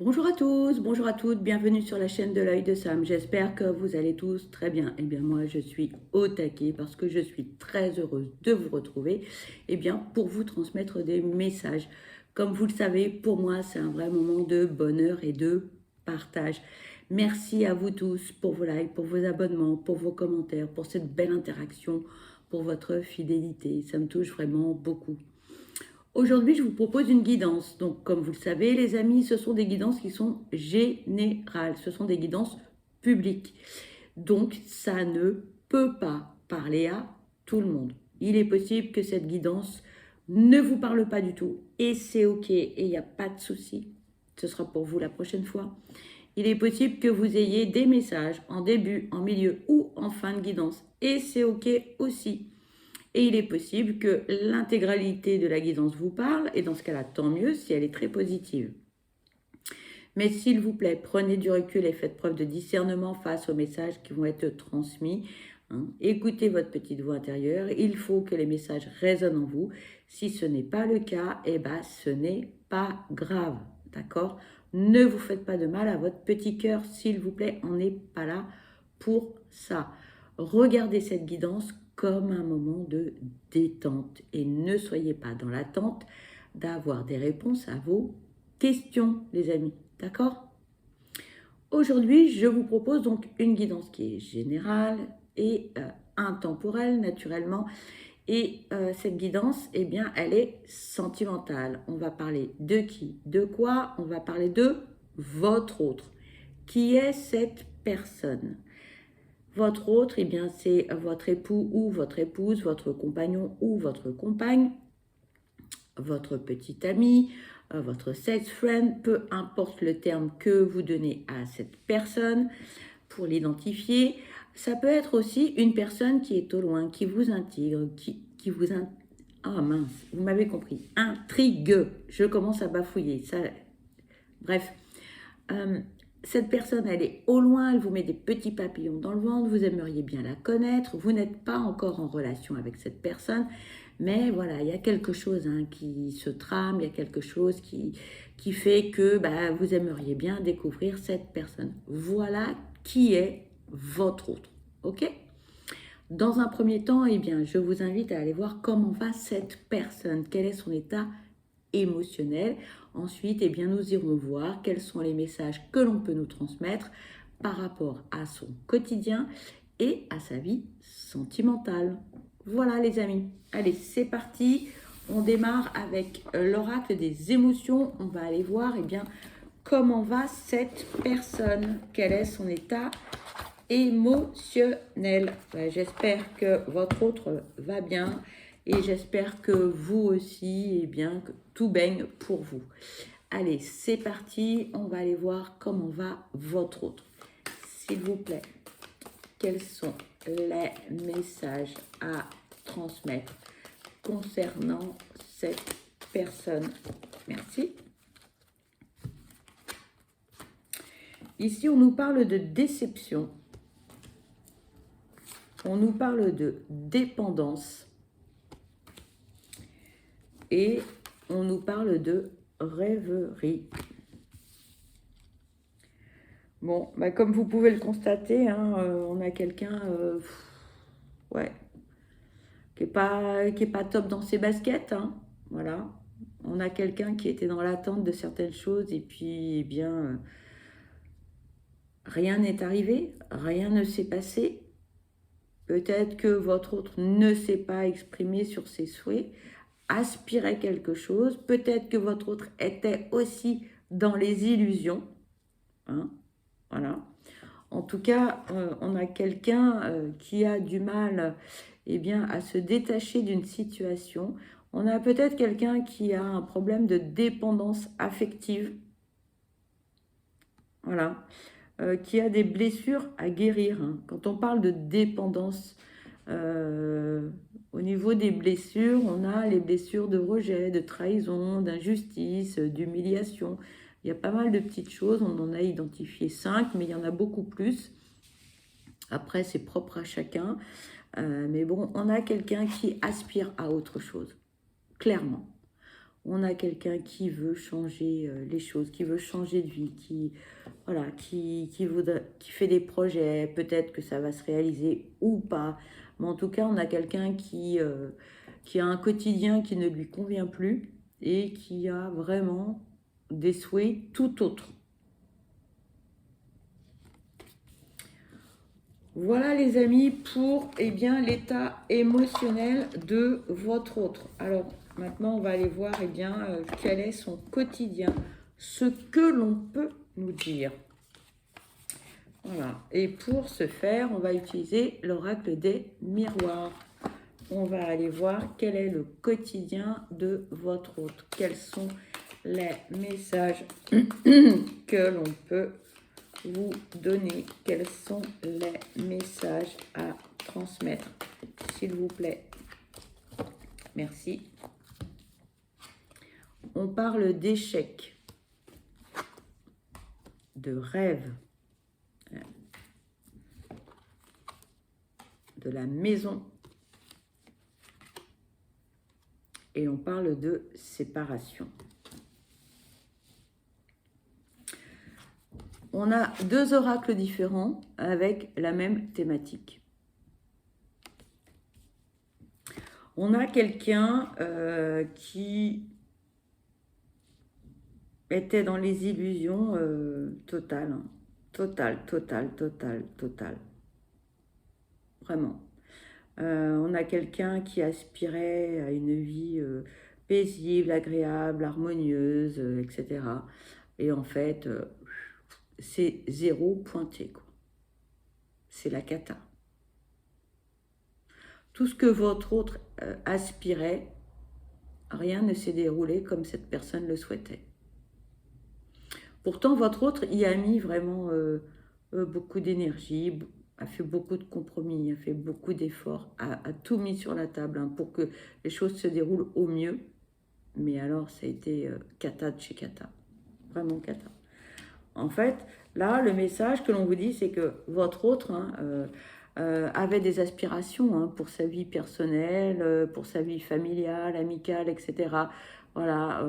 Bonjour à tous, bonjour à toutes, bienvenue sur la chaîne de l'œil de Sam. J'espère que vous allez tous très bien. Eh bien moi je suis au taquet parce que je suis très heureuse de vous retrouver pour vous transmettre des messages. Comme vous le savez, pour moi c'est un vrai moment de bonheur et de partage. Merci à vous tous pour vos likes, pour vos abonnements, pour vos commentaires, pour cette belle interaction, pour votre fidélité. Ça me touche vraiment beaucoup. Aujourd'hui, je vous propose une guidance. Donc, comme vous le savez, les amis, ce sont des guidances qui sont générales. Ce sont des guidances publiques. Donc, ça ne peut pas parler à tout le monde. Il est possible que cette guidance ne vous parle pas du tout. Et c'est OK. Et il n'y a pas de souci. Ce sera pour vous la prochaine fois. Il est possible que vous ayez des messages en début, en milieu ou en fin de guidance. Et c'est OK aussi. Et il est possible que l'intégralité de la guidance vous parle, et dans ce cas-là, tant mieux si elle est très positive. Mais s'il vous plaît, prenez du recul et faites preuve de discernement face aux messages qui vont être transmis. Écoutez votre petite voix intérieure. Il faut que les messages résonnent en vous. Si ce n'est pas le cas, ce n'est pas grave. D'accord? Ne vous faites pas de mal à votre petit cœur, s'il vous plaît. On n'est pas là pour ça. Regardez cette guidance comme un moment de détente et ne soyez pas dans l'attente d'avoir des réponses à vos questions, les amis. D'accord? Aujourd'hui, je vous propose donc une guidance qui est générale et intemporelle, naturellement. Et cette guidance, elle est sentimentale. On va parler de qui, de quoi? On va parler de votre autre. Qui est cette personne? Votre autre, c'est votre époux ou votre épouse, votre compagnon ou votre compagne, votre petit ami, votre sex friend, peu importe le terme que vous donnez à cette personne pour l'identifier. Ça peut être aussi une personne qui est au loin, qui vous intrigue, qui vous ah mince, vous m'avez compris, intrigue. Je commence à bafouiller. Ça... Bref, cette personne, elle est au loin, elle vous met des petits papillons dans le ventre, vous aimeriez bien la connaître, vous n'êtes pas encore en relation avec cette personne, mais voilà, il y a quelque chose qui se trame, il y a quelque chose qui fait que vous aimeriez bien découvrir cette personne. Voilà qui est votre autre, ok? Dans un premier temps, je vous invite à aller voir comment va cette personne, quel est son état émotionnel. Ensuite, nous irons voir quels sont les messages que l'on peut nous transmettre par rapport à son quotidien et à sa vie sentimentale. Voilà les amis. Allez, c'est parti. On démarre avec l'oracle des émotions. On va aller voir comment va cette personne, quel est son état émotionnel. J'espère que votre autre va bien. Et j'espère que vous aussi, que tout baigne pour vous. Allez, c'est parti. On va aller voir comment va votre autre. S'il vous plaît, quels sont les messages à transmettre concernant cette personne? Merci. Ici, on nous parle de déception. On nous parle de dépendance. Et on nous parle de rêverie. Bon, comme vous pouvez le constater, on a quelqu'un qui n'est pas top dans ses baskets. Voilà. On a quelqu'un qui était dans l'attente de certaines choses et puis, rien n'est arrivé, rien ne s'est passé. Peut-être que votre autre ne s'est pas exprimé sur ses souhaits, aspirait quelque chose. Peut-être que votre autre était aussi dans les illusions. Voilà. En tout cas, on a quelqu'un qui a du mal à se détacher d'une situation. On a peut-être quelqu'un qui a un problème de dépendance affective. Voilà. Qui a des blessures à guérir. Quand on parle de dépendance, au niveau des blessures, on a les blessures de rejet, de trahison, d'injustice, d'humiliation. Il y a pas mal de petites choses, on en a identifié 5, mais il y en a beaucoup plus. Après, c'est propre à chacun. Mais bon, on a quelqu'un qui aspire à autre chose, clairement. On a quelqu'un qui veut changer les choses, qui veut changer de vie, voilà, qui fait des projets. Peut-être que ça va se réaliser ou pas. Mais en tout cas, on a quelqu'un qui a un quotidien qui ne lui convient plus et qui a vraiment des souhaits tout autres. Voilà les amis pour l'état émotionnel de votre autre. Alors maintenant on va aller voir quel est son quotidien, ce que l'on peut nous dire. Voilà, et pour ce faire on va utiliser l'oracle des miroirs. On va aller voir quel est le quotidien de votre autre, quels sont les messages que l'on peut vous donner, quels sont les messages à transmettre, s'il vous plaît. Merci. On parle d'échec, de rêve, de la maison, et on parle de séparation. On a deux oracles différents avec la même thématique. On a quelqu'un qui était dans les illusions totales. Total. Vraiment. On a quelqu'un qui aspirait à une vie paisible, agréable, harmonieuse, etc. Et en fait, c'est zéro pointé, quoi. C'est la cata. Tout ce que votre autre aspirait, rien ne s'est déroulé comme cette personne le souhaitait. Pourtant, votre autre y a mis vraiment beaucoup d'énergie, a fait beaucoup de compromis, a fait beaucoup d'efforts, a tout mis sur la table pour que les choses se déroulent au mieux. Mais alors, ça a été cata de chez cata. Vraiment cata. En fait, là, le message que l'on vous dit, c'est que votre autre avait des aspirations pour sa vie personnelle, pour sa vie familiale, amicale, etc. Voilà.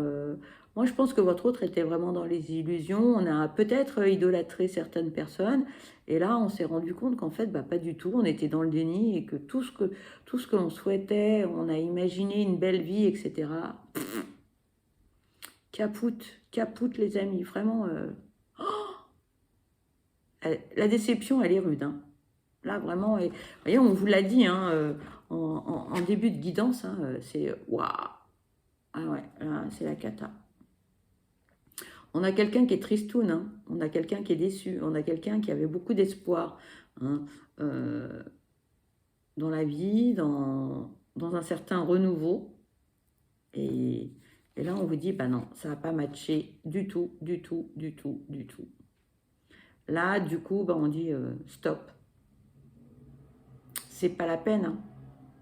Moi, je pense que votre autre était vraiment dans les illusions. On a peut-être idolâtré certaines personnes. Et là, on s'est rendu compte qu'en fait, pas du tout. On était dans le déni et que tout ce que l'on souhaitait, on a imaginé une belle vie, etc. Capoute les amis. Vraiment... la déception, elle est rude. Là, vraiment, et, voyez, on vous l'a dit en début de guidance, c'est waouh. Ah ouais, là, c'est la cata. On a quelqu'un qui est tristoun, on a quelqu'un qui est déçu, on a quelqu'un qui avait beaucoup d'espoir dans la vie, dans un certain renouveau. Et là, on vous dit, non, ça n'a pas matché du tout. Là, du coup, on dit stop. C'est pas la peine.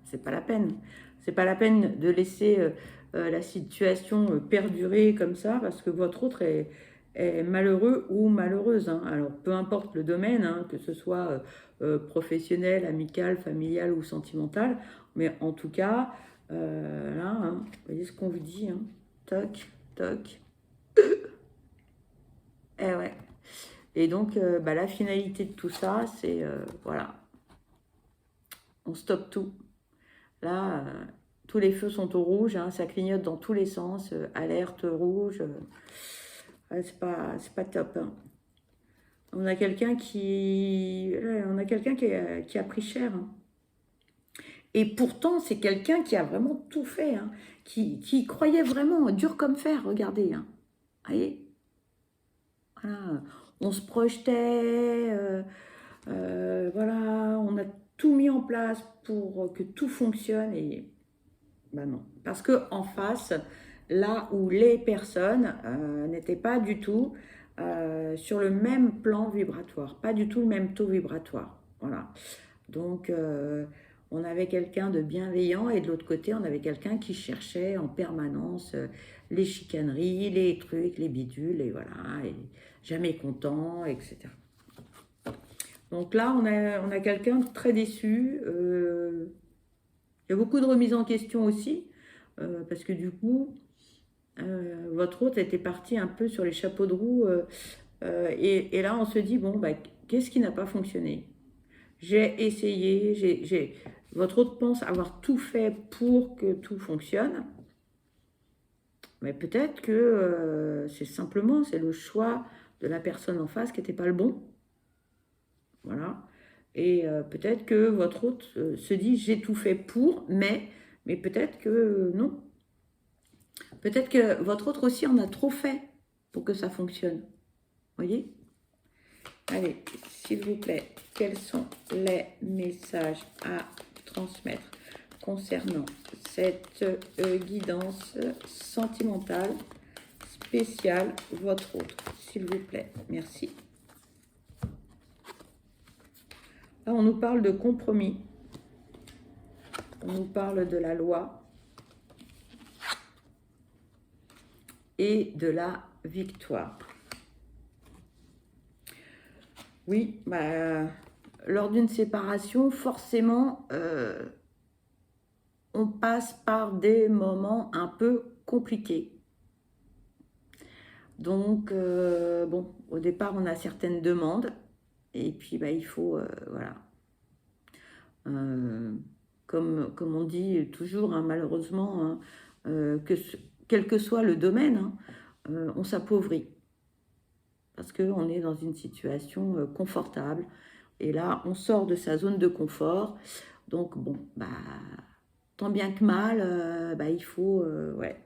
C'est pas la peine. C'est pas la peine de laisser la situation perdurer comme ça parce que votre autre est malheureux ou malheureuse. Alors, peu importe le domaine, que ce soit professionnel, amical, familial ou sentimental, mais en tout cas, là, vous voyez ce qu'on vous dit. Toc, toc. Eh ouais. Et donc, la finalité de tout ça, c'est, voilà, on stoppe tout. Là, tous les feux sont au rouge, ça clignote dans tous les sens, alerte rouge, c'est pas top. On a quelqu'un qui a pris cher. Et pourtant, c'est quelqu'un qui a vraiment tout fait, qui croyait vraiment dur comme fer, regardez. Voyez, voilà. On se projetait, voilà, on a tout mis en place pour que tout fonctionne et non. Parce qu'en face, là où les personnes n'étaient pas du tout sur le même plan vibratoire, pas du tout le même taux vibratoire. Voilà. Donc, on avait quelqu'un de bienveillant et de l'autre côté, on avait quelqu'un qui cherchait en permanence les chicaneries, les trucs, les bidules, et voilà, et jamais content, etc. Donc là, on a quelqu'un de très déçu. Il y a beaucoup de remises en question aussi, parce que du coup, votre autre était parti un peu sur les chapeaux de roue. Et là, on se dit, bon, bah, qu'est-ce qui n'a pas fonctionné? J'ai essayé, votre autre pense avoir tout fait pour que tout fonctionne. Mais peut-être que c'est le choix de la personne en face qui n'était pas le bon. Voilà. Et peut-être que votre autre se dit j'ai tout fait pour, mais peut-être que non. Peut-être que votre autre aussi en a trop fait pour que ça fonctionne. Voyez? Allez, s'il vous plaît, quels sont les messages à transmettre concernant cette guidance sentimentale spéciale, votre autre, s'il vous plaît. Merci. Là, on nous parle de compromis. On nous parle de la loi et de la victoire. Oui, lors d'une séparation, forcément, on passe par des moments un peu compliqués. Donc, bon, au départ, on a certaines demandes. Et puis, il faut, voilà. Comme on dit toujours, hein, malheureusement, hein, quel que soit le domaine, hein, on s'appauvrit. Parce qu'on est dans une situation confortable. Et là, on sort de sa zone de confort. Donc, bon, tant bien que mal, il faut... ouais.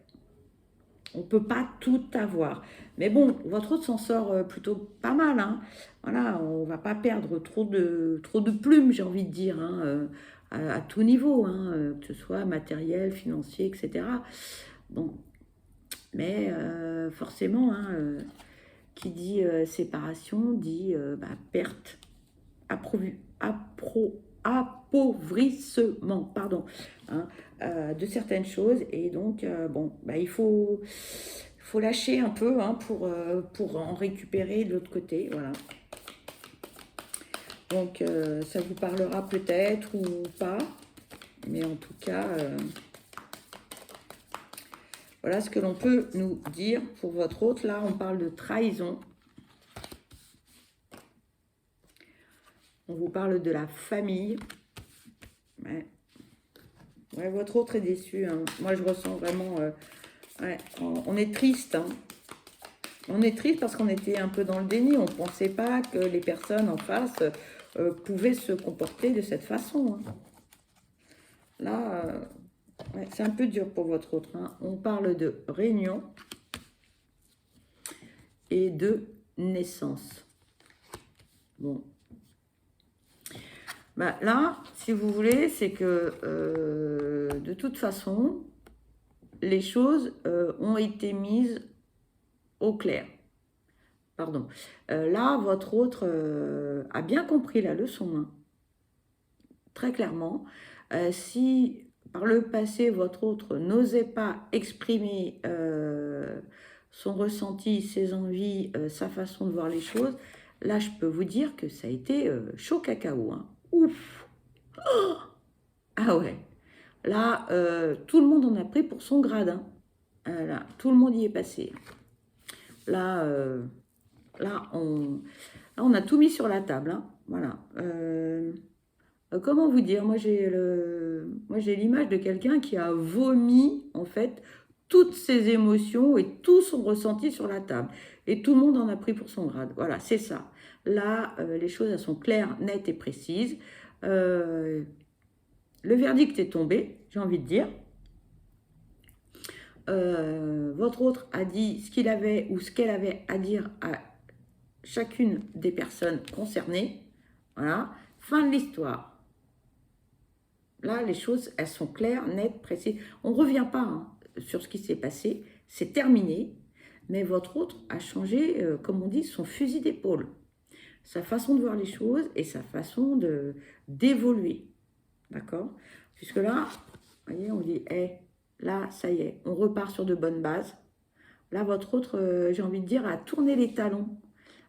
On ne peut pas tout avoir. Mais bon, votre autre s'en sort plutôt pas mal. Hein. Voilà, on ne va pas perdre trop de plumes, j'ai envie de dire, hein, à tout niveau, hein, que ce soit matériel, financier, etc. Bon, mais forcément, hein, qui dit séparation dit perte, appauvrissement, pardon, hein, de certaines choses. Et donc, il faut lâcher un peu hein, pour en récupérer de l'autre côté. Voilà. Donc, ça vous parlera peut-être ou pas. Mais en tout cas, voilà ce que l'on peut nous dire pour votre autre. Là, on parle de trahison. On vous parle de la famille. Ouais. Ouais, votre autre est déçu. Hein. Moi, je ressens vraiment... ouais, on est triste. Hein. On est triste parce qu'on était un peu dans le déni. On ne pensait pas que les personnes en face pouvaient se comporter de cette façon. Hein. Là, ouais, c'est un peu dur pour votre autre. Hein. On parle de réunion et de naissance. Bon. Là, si vous voulez, c'est que de toute façon, les choses ont été mises au clair. Pardon. Là, votre autre a bien compris la leçon, hein. Très clairement. Si par le passé, votre autre n'osait pas exprimer son ressenti, ses envies, sa façon de voir les choses, là, je peux vous dire que ça a été chaud cacao. Hein. Ouf! Oh, ah ouais. Là, tout le monde en a pris pour son grade. Hein. Là, tout le monde y est passé. Là, on a tout mis sur la table. Hein. Voilà. Comment vous dire? Moi, j'ai l'image de quelqu'un qui a vomi, en fait, toutes ses émotions et tout son ressenti sur la table. Et tout le monde en a pris pour son grade. Voilà, c'est ça. Là, les choses, elles sont claires, nettes et précises. Le verdict est tombé, j'ai envie de dire. Votre autre a dit ce qu'il avait ou ce qu'elle avait à dire à chacune des personnes concernées. Voilà, fin de l'histoire. Là, les choses, elles sont claires, nettes, précises. On ne revient pas hein, sur ce qui s'est passé, c'est terminé. Mais votre autre a changé, comme on dit, son fusil d'épaule. Sa façon de voir les choses et sa façon d'évoluer. D'accord? Puisque là, vous voyez, on dit, là, ça y est, on repart sur de bonnes bases. Là, votre autre, j'ai envie de dire, a tourné les talons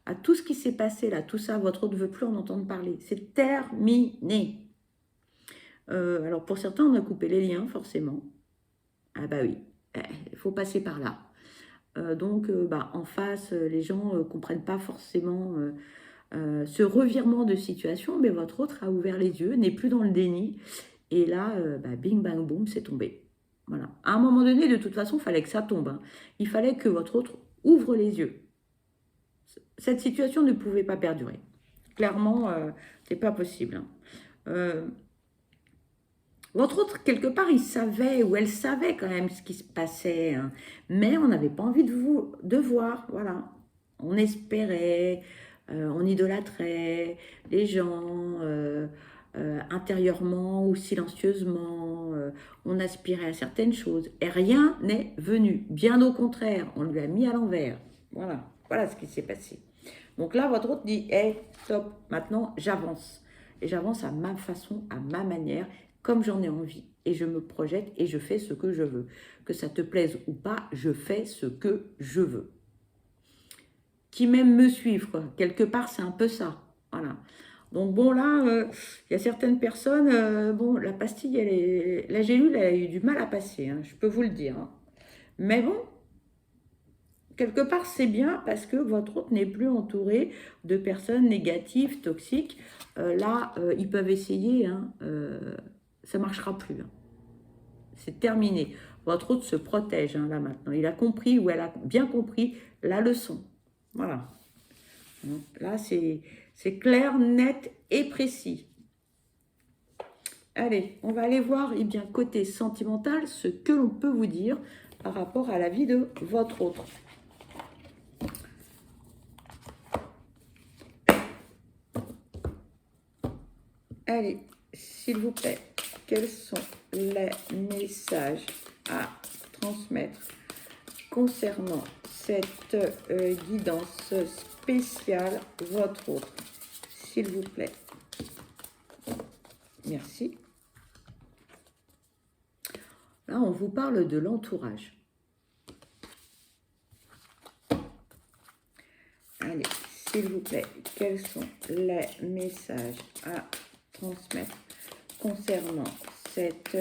à tout ce qui s'est passé là, tout ça, votre autre ne veut plus en entendre parler. C'est terminé. Alors, pour certains, on a coupé les liens, forcément. Ah bah oui, il faut passer par là. Donc, en face, les gens ne comprennent pas forcément ce revirement de situation, mais votre autre a ouvert les yeux, n'est plus dans le déni. Et là, bing, bang, boum, c'est tombé. Voilà. À un moment donné, de toute façon, il fallait que ça tombe, hein. Il fallait que votre autre ouvre les yeux. Cette situation ne pouvait pas perdurer. Clairement, c'est pas possible, hein. Votre autre, quelque part, il savait ou elle savait quand même ce qui se passait, hein, mais on n'avait pas envie de voir, voilà. On espérait, on idolâtrait les gens intérieurement ou silencieusement, on aspirait à certaines choses et rien n'est venu. Bien au contraire, on lui a mis à l'envers. Voilà, voilà ce qui s'est passé. Donc là, votre autre dit, hé, stop, maintenant j'avance. Et j'avance à ma façon, à ma manière, comme j'en ai envie. Et je me projette et je fais ce que je veux. Que ça te plaise ou pas, je fais ce que je veux. Qui même me suivent, quoi. Quelque part, c'est un peu ça. Voilà. Donc bon, là, il y a certaines personnes, bon, la pastille, la gélule, elle a eu du mal à passer, hein, je peux vous le dire, hein. Mais bon, quelque part, c'est bien parce que votre autre n'est plus entouré de personnes négatives, toxiques. Là, ils peuvent essayer, hein, ça ne marchera plus, hein. C'est terminé. Votre autre se protège, hein, là maintenant. Il a compris ou elle a bien compris la leçon. Voilà. Donc, là, c'est clair, net et précis. Allez, on va aller voir, eh bien, côté sentimental, ce que l'on peut vous dire par rapport à la vie de votre autre. Allez, s'il vous plaît, quels sont les messages à transmettre concernant cette guidance spéciale, votre autre, s'il vous plaît. Merci. Là, on vous parle de l'entourage. Allez, s'il vous plaît, quels sont les messages à transmettre concernant cette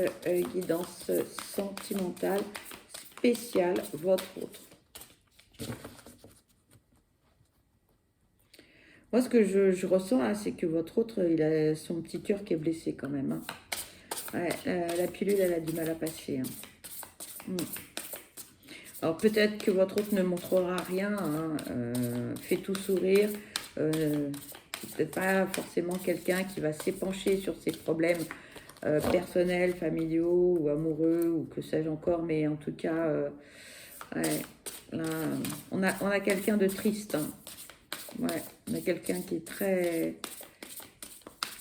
guidance sentimentale spéciale, votre autre? Moi, ce que je ressens, là, c'est que votre autre, il a son petit cœur qui est blessé quand même, hein. Ouais, la pilule, elle a du mal à passer, hein. Alors, peut-être que votre autre ne montrera rien, hein, fait tout sourire. C'est peut-être pas forcément quelqu'un qui va s'épancher sur ses problèmes personnels, familiaux ou amoureux ou que sais-je encore, mais en tout cas, ouais, là, on a quelqu'un de triste, hein. Ouais, on a quelqu'un qui est très,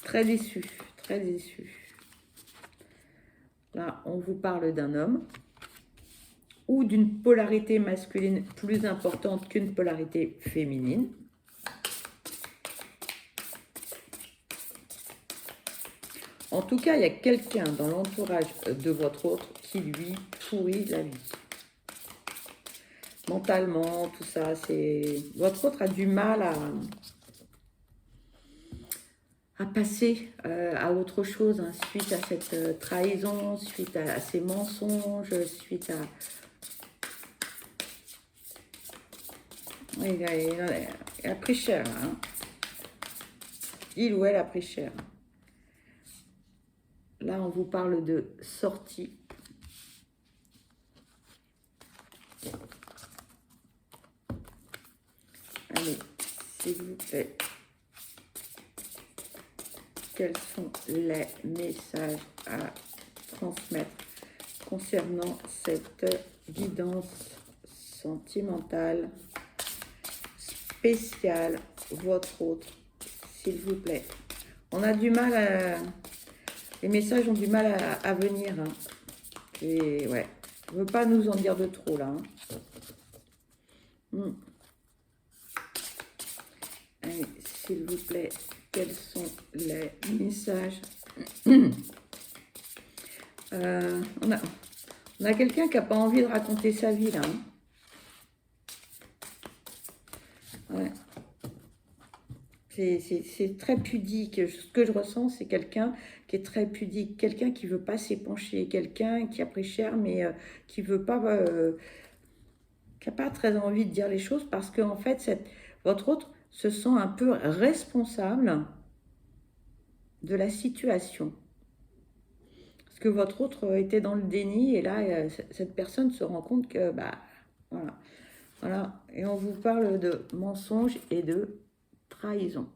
très déçu, très déçu. Là, on vous parle d'un homme ou d'une polarité masculine plus importante qu'une polarité féminine. En tout cas, il y a quelqu'un dans l'entourage de votre autre qui lui pourrit la vie. Mentalement, tout ça, c'est... Votre autre a du mal à passer à autre chose, hein, suite à cette trahison, suite à ces mensonges, suite à... Oui, il a pris cher, hein. Il ou elle a pris cher. Là, on vous parle de sortie. Allez, s'il vous plaît, quels sont les messages à transmettre concernant cette guidance sentimentale spéciale, votre autre, s'il vous plaît? On a du mal à... Les messages ont du mal à venir, hein. Et ouais, je ne veux pas nous en dire de trop, là, hein. Allez, s'il vous plaît, quels sont les messages? On a quelqu'un qui n'a pas envie de raconter sa vie, là, hein. Ouais. C'est très pudique. Ce que je ressens, c'est quelqu'un qui est très pudique, quelqu'un qui ne veut pas s'épancher, quelqu'un qui a pris cher, mais qui ne veut pas qui n'a pas très envie de dire les choses parce qu'en fait, votre autre se sent un peu responsable de la situation. Parce que votre autre était dans le déni et là, cette personne se rend compte que, bah, voilà. Voilà. Et on vous parle de mensonge et de trahison.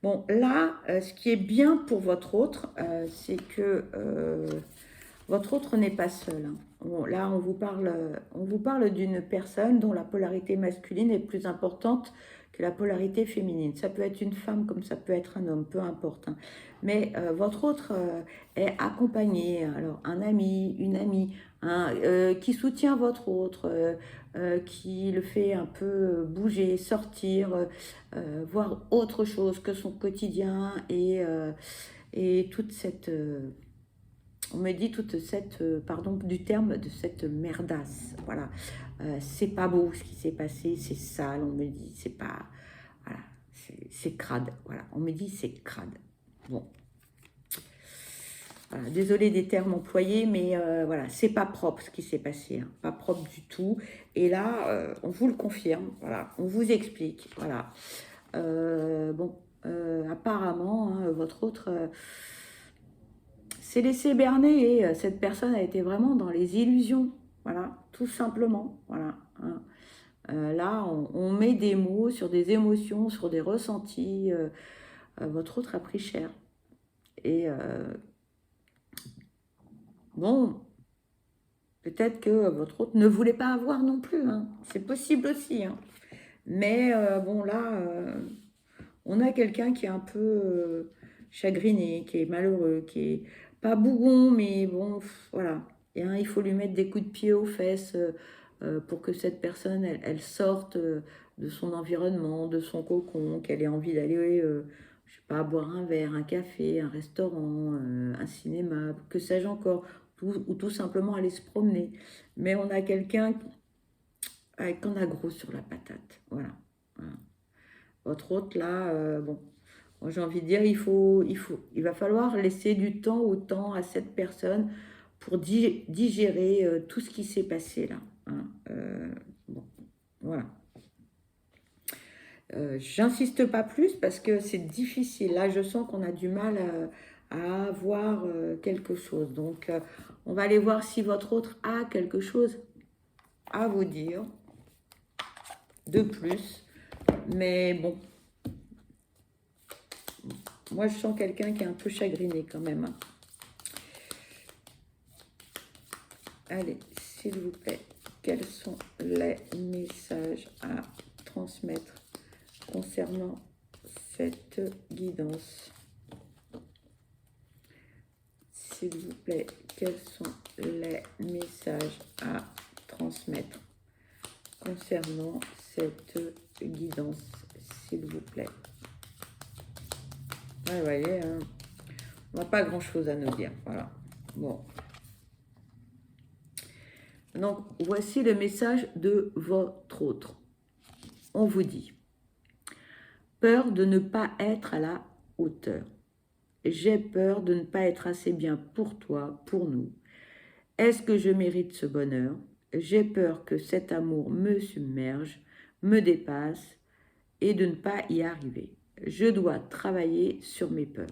Bon, là, ce qui est bien pour votre autre, c'est que votre autre n'est pas seul, hein. Bon, là, on vous parle d'une personne dont la polarité masculine est plus importante que la polarité féminine. Ça peut être une femme comme ça peut être un homme, peu importe, hein. Mais votre autre est accompagné, alors un ami, une amie, hein, qui soutient votre autre, qui le fait un peu bouger, sortir, voir autre chose que son quotidien et toute cette... on me dit toute cette, pardon du terme, de cette merdasse. Voilà. C'est pas beau ce qui s'est passé, c'est sale, on me dit, c'est pas... Voilà, c'est crade. Voilà, on me dit c'est crade. Bon. Voilà, désolée des termes employés, mais voilà, c'est pas propre ce qui s'est passé, hein, pas propre du tout. Et là, on vous le confirme, voilà, on vous explique, voilà. Bon, apparemment, hein, votre autre s'est laissé berner et cette personne a été vraiment dans les illusions, voilà, tout simplement, voilà, hein. Là, on met des mots sur des émotions, sur des ressentis. Votre autre a pris cher. Et bon, peut-être que votre autre ne voulait pas avoir non plus, hein. C'est possible aussi, hein. Mais bon, là, on a quelqu'un qui est un peu chagriné, qui est malheureux, qui est pas bougon, mais bon, voilà. Et, hein, il faut lui mettre des coups de pied aux fesses pour que cette personne, elle sorte de son environnement, de son cocon, qu'elle ait envie d'aller, je sais pas, boire un verre, un café, un restaurant, un cinéma, que sais-je encore, ou tout simplement aller se promener. Mais on a quelqu'un avec un a gros sur la patate, voilà. Voilà. Votre autre, là, bon, moi, j'ai envie de dire, il va falloir laisser du temps au temps à cette personne pour digérer tout ce qui s'est passé là, hein. Bon, voilà. J'insiste pas plus parce que c'est difficile. Là, je sens qu'on a du mal à avoir quelque chose. Donc, on va aller voir si votre autre a quelque chose à vous dire de plus. Mais bon, moi, je sens quelqu'un qui est un peu chagriné quand même, hein. Allez, s'il vous plaît, quels sont les messages à transmettre concernant cette guidance? S'il vous plaît, quels sont les messages à transmettre concernant cette guidance? S'il vous plaît. Ouais, vous voyez, hein, on n'a pas grand-chose à nous dire. Voilà. Bon. Donc, voici le message de votre autre. On vous dit, peur de ne pas être à la hauteur. J'ai peur de ne pas être assez bien pour toi, pour nous. Est-ce que je mérite ce bonheur? J'ai peur que cet amour me submerge, me dépasse et de ne pas y arriver. Je dois travailler sur mes peurs.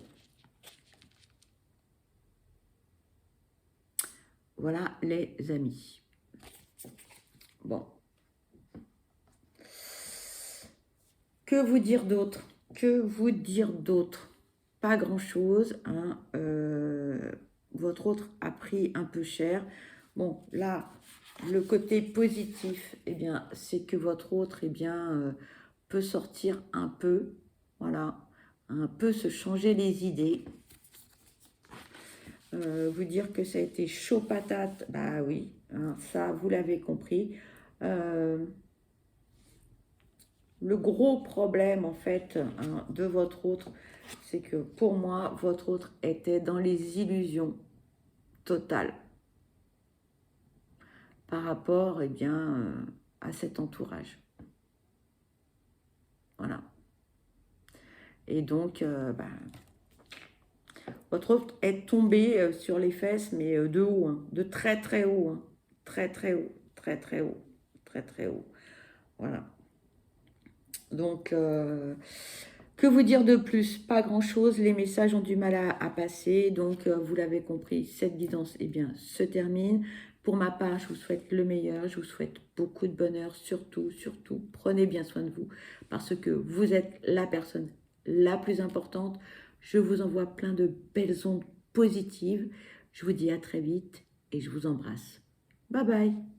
Voilà les amis. Bon. Que vous dire d'autre? Que vous dire d'autre? Pas grand-chose, hein. Votre autre a pris un peu cher. Bon, là, le côté positif, eh bien, c'est que votre autre, eh bien, peut sortir un peu, voilà, un peu se changer les idées. Vous dire que ça a été chaud patate, bah oui, hein, ça, vous l'avez compris. Le gros problème, en fait, hein, de votre autre, c'est que pour moi, votre autre était dans les illusions totales par rapport, eh bien, à cet entourage. Voilà. Et donc, bah, Votre offre est tombée sur les fesses, mais de haut, hein, de très très haut, hein, très très haut, très très haut, très très haut. Voilà. Donc, que vous dire de plus? Pas grand-chose. Les messages ont du mal à passer. Donc, vous l'avez compris, cette guidance, eh bien, se termine. Pour ma part, je vous souhaite le meilleur. Je vous souhaite beaucoup de bonheur. Surtout, surtout, prenez bien soin de vous parce que vous êtes la personne la plus importante. Je vous envoie plein de belles ondes positives. Je vous dis à très vite et je vous embrasse. Bye bye.